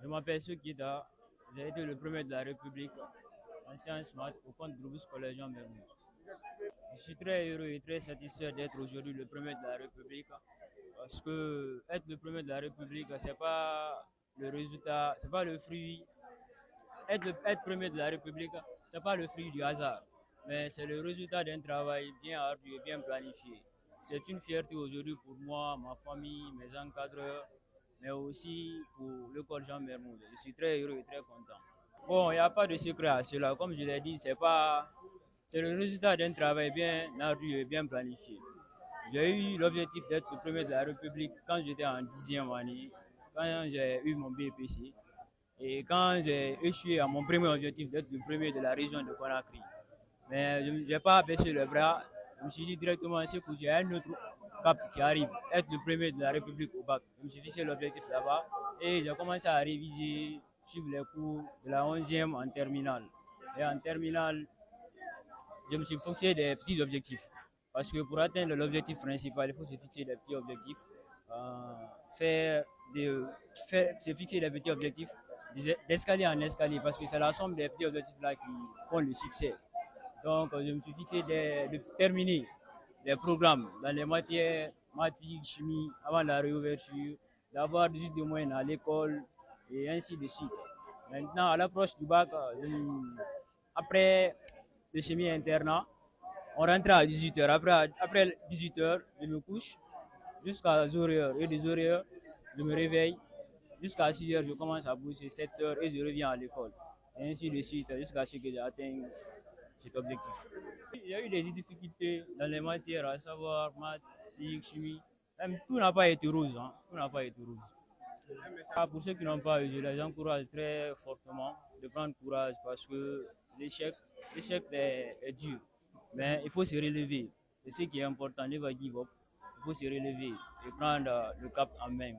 Je m'appelle Sukida, j'ai été le premier de la République en sciences maths au compte groupe scolaire Jean Mermoz. Je suis très heureux et très satisfait d'être aujourd'hui le premier de la République parce que être le premier de la République, c'est pas le résultat, c'est pas le fruit. Être premier de la République, c'est pas le fruit du hasard, mais c'est le résultat d'un travail bien ardu et bien planifié. C'est une fierté aujourd'hui pour moi, ma famille, mes encadreurs, mais aussi pour l'école Jean Mermoz. Je suis très heureux et très content. Bon, il n'y a pas de secret à cela. Comme je l'ai dit, c'est le résultat d'un travail bien ardu et bien planifié. J'ai eu l'objectif d'être le premier de la République quand j'étais en 10e année, quand j'ai eu mon BPC et quand j'ai échoué à mon premier objectif d'être le premier de la région de Conakry. Mais je n'ai pas baissé le bras. Je me suis dit directement, c'est que j'ai un autre cap qui arrive, être le premier de la République au bac. Je me suis fixé l'objectif là-bas et j'ai commencé à réviser, suivre les cours de la 11e en terminale. Et en terminale, je me suis fixé des petits objectifs. Parce que pour atteindre l'objectif principal, il faut se fixer des petits objectifs. Euh, faire des, se fixer des petits objectifs d'escalier en escalier parce que c'est la somme des petits objectifs là qui font le succès. Donc, je me suis fixé de terminer les programmes dans les matières mathématiques, chimie avant la réouverture, d'avoir 18 de moyenne à l'école et ainsi de suite. Maintenant, à l'approche du bac, après le semi-internat, on rentrait à 18h. Après 18h, je me couche jusqu'à 0h. Et des 0h, je me réveille. Jusqu'à 6h, je commence à bosser 7h et je reviens à l'école. C'est ainsi de suite jusqu'à ce que j'atteigne cet objectif. Il y a eu des difficultés dans les matières, à savoir maths, physique, chimie. Même tout n'a pas été rose. Hein. Tout n'a pas été rose. Pour ceux qui n'ont pas eu, je les encourage très fortement de prendre courage parce que l'échec, l'échec est dur. Mais il faut se relever. C'est ce qui est important. Never give up. Il faut se relever et prendre le cap en main.